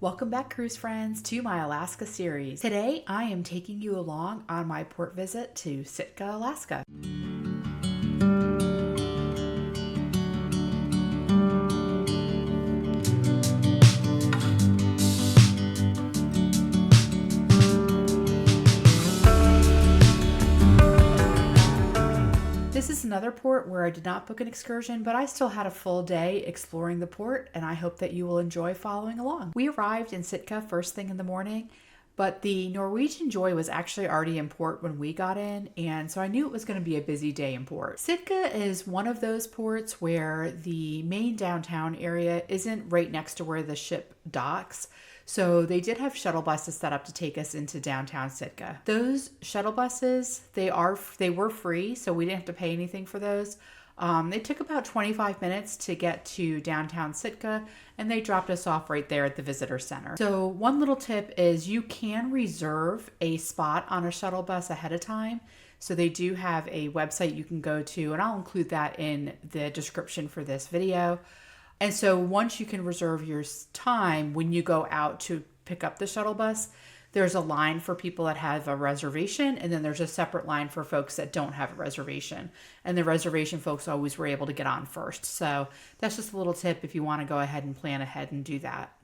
Welcome back, cruise friends, to my Alaska series. Today, I am taking you along on my port visit to Sitka, Alaska. This is another port where I did not book an excursion, but I still had a full day exploring the port, and I hope that you will enjoy following along. We arrived in Sitka first thing in the morning, but the Norwegian Joy was actually already in port when we got in, and so I knew it was going to be a busy day in port. Sitka is one of those ports where the main downtown area isn't right next to where the ship docks. So they did have shuttle buses set up to take us into downtown Sitka. Those shuttle buses, they were free, so we didn't have to pay anything for those. They took about 25 minutes to get to downtown Sitka, and they dropped us off right there at the visitor center. So one little tip is you can reserve a spot on a shuttle bus ahead of time. So they do have a website you can go to, and I'll include that in the description for this video. And so once you can reserve your time, when you go out to pick up the shuttle bus, there's a line for people that have a reservation, and then there's a separate line for folks that don't have a reservation. And the reservation folks always were able to get on first. So that's just a little tip if you want to go ahead and plan ahead and do that.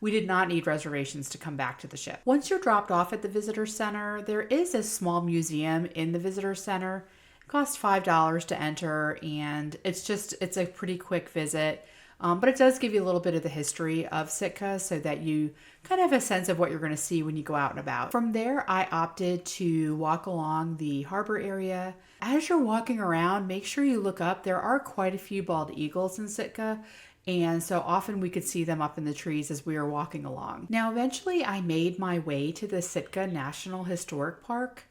We did not need reservations to come back to the ship. Once you're dropped off at the visitor center, there is a small museum in the visitor center. It costs $5 to enter, and it's a pretty quick visit. But it does give you a little bit of the history of Sitka so that you kind of have a sense of what you're going to see when you go out and about. From there, I opted to walk along the harbor area. As you're walking around, make sure you look up. There are quite a few bald eagles in Sitka, and so often we could see them up in the trees as we were walking along. Now, eventually, I made my way to the Sitka National Historic Park.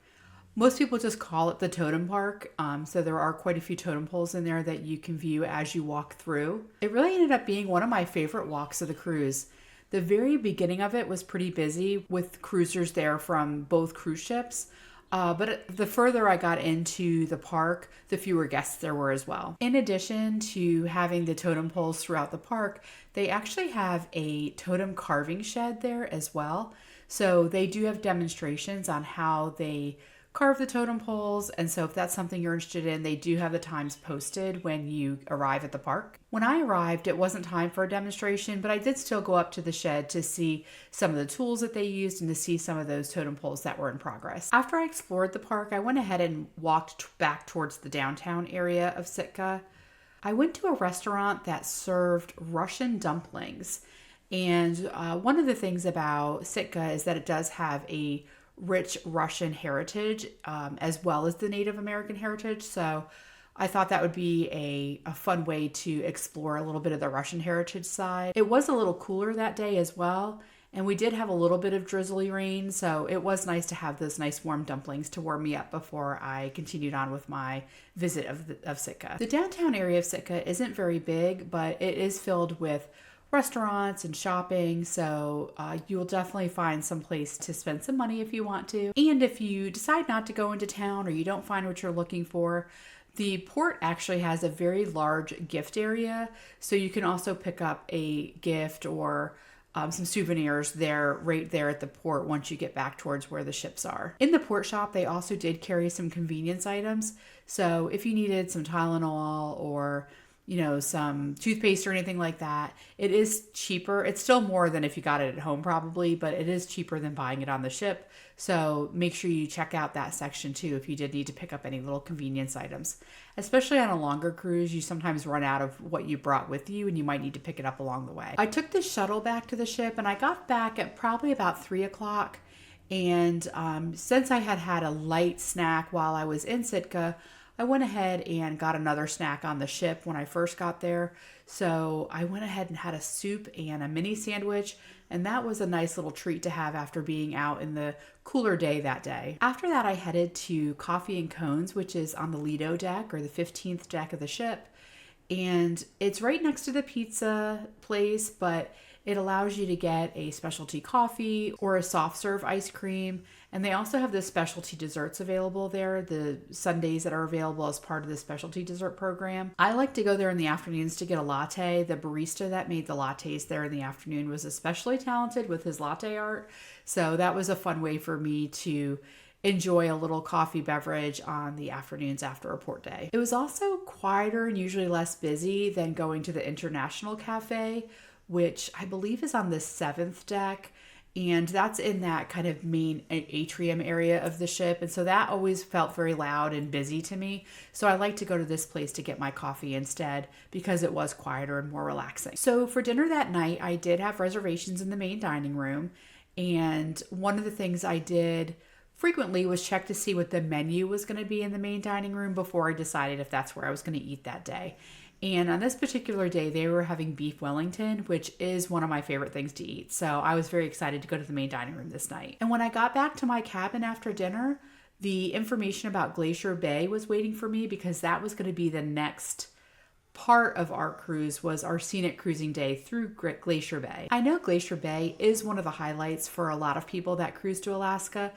Most people just call it the Totem Park, so there are quite a few totem poles in there that you can view as you walk through. It really ended up being one of my favorite walks of the cruise. The very beginning of it was pretty busy with cruisers there from both cruise ships, but the further I got into the park, the fewer guests there were as well. In addition to having the totem poles throughout the park, they actually have a totem carving shed there as well. So they do have demonstrations on how they carve the totem poles, and so if that's something you're interested in, they do have the times posted when you arrive at the park. When I arrived, it wasn't time for a demonstration, but I did still go up to the shed to see some of the tools that they used and to see some of those totem poles that were in progress. After I explored the park, I went ahead and walked back towards the downtown area of Sitka. I went to a restaurant that served Russian dumplings, and one of the things about Sitka is that it does have a rich Russian heritage as well as the Native American heritage. So I thought that would be a fun way to explore a little bit of the Russian heritage side. It was a little cooler that day as well, and we did have a little bit of drizzly rain, so it was nice to have those nice warm dumplings to warm me up before I continued on with my visit of Sitka. The downtown area of Sitka isn't very big, but it is filled with restaurants and shopping, so you will definitely find some place to spend some money if you want to. And if you decide not to go into town or you don't find what you're looking for, the port actually has a very large gift area, so you can also pick up a gift or some souvenirs right there at the port once you get back towards where the ships are. In the port shop, they also did carry some convenience items, so if you needed some Tylenol or some toothpaste or anything like that, it is cheaper. It's still more than if you got it at home probably, but it is cheaper than buying it on the ship. So make sure you check out that section too if you did need to pick up any little convenience items. Especially on a longer cruise, you sometimes run out of what you brought with you and you might need to pick it up along the way. I took the shuttle back to the ship and I got back at probably about 3 o'clock. And since I had a light snack while I was in Sitka, I went ahead and got another snack on the ship when I first got there. So I went ahead and had a soup and a mini sandwich, and that was a nice little treat to have after being out in the cooler day that day. After that, I headed to Coffee and Cones, which is on the Lido deck or the 15th deck of the ship. And it's right next to the pizza place, but It allows you to get a specialty coffee or a soft serve ice cream. And they also have the specialty desserts available there, the sundaes that are available as part of the specialty dessert program. I like to go there in the afternoons to get a latte. The barista that made the lattes there in the afternoon was especially talented with his latte art. So that was a fun way for me to enjoy a little coffee beverage on the afternoons after a port day. It was also quieter and usually less busy than going to the International Cafe, which I believe is on the 7th deck. And that's in that kind of main atrium area of the ship. And so that always felt very loud and busy to me. So I like to go to this place to get my coffee instead because it was quieter and more relaxing. So for dinner that night, I did have reservations in the main dining room. And one of the things I did frequently was check to see what the menu was going to be in the main dining room before I decided if that's where I was going to eat that day. And on this particular day, they were having beef Wellington, which is one of my favorite things to eat. So I was very excited to go to the main dining room this night. And when I got back to my cabin after dinner, the information about Glacier Bay was waiting for me because that was going to be the next part of our cruise, was our scenic cruising day through Glacier Bay. I know Glacier Bay is one of the highlights for a lot of people that cruise to Alaska.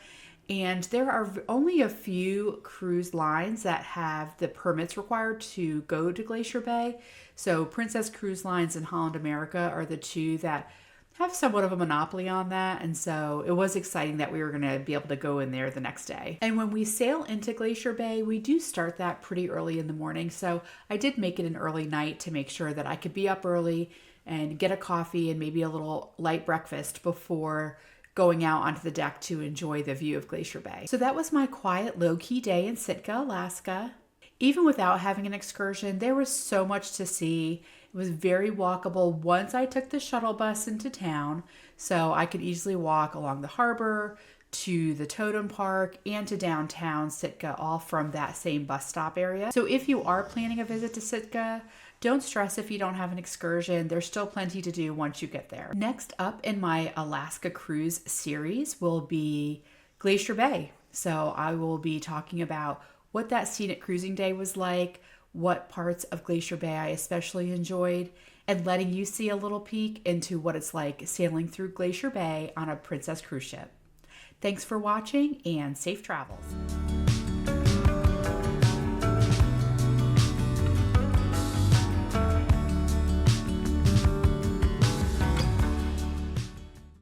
And there are only a few cruise lines that have the permits required to go to Glacier Bay. So Princess Cruise Lines and Holland America are the two that have somewhat of a monopoly on that. And so it was exciting that we were going to be able to go in there the next day. And when we sail into Glacier Bay, we do start that pretty early in the morning. So I did make it an early night to make sure that I could be up early and get a coffee and maybe a little light breakfast before going out onto the deck to enjoy the view of Glacier Bay. So that was my quiet, low-key day in Sitka, Alaska. Even without having an excursion, there was so much to see. It was very walkable once I took the shuttle bus into town, so I could easily walk along the harbor to the Totem Park and to downtown Sitka, all from that same bus stop area. So if you are planning a visit to Sitka, don't stress if you don't have an excursion. There's still plenty to do once you get there. Next up in my Alaska cruise series will be Glacier Bay. So I will be talking about what that scenic cruising day was like, what parts of Glacier Bay I especially enjoyed, and letting you see a little peek into what it's like sailing through Glacier Bay on a Princess cruise ship. Thanks for watching and safe travels.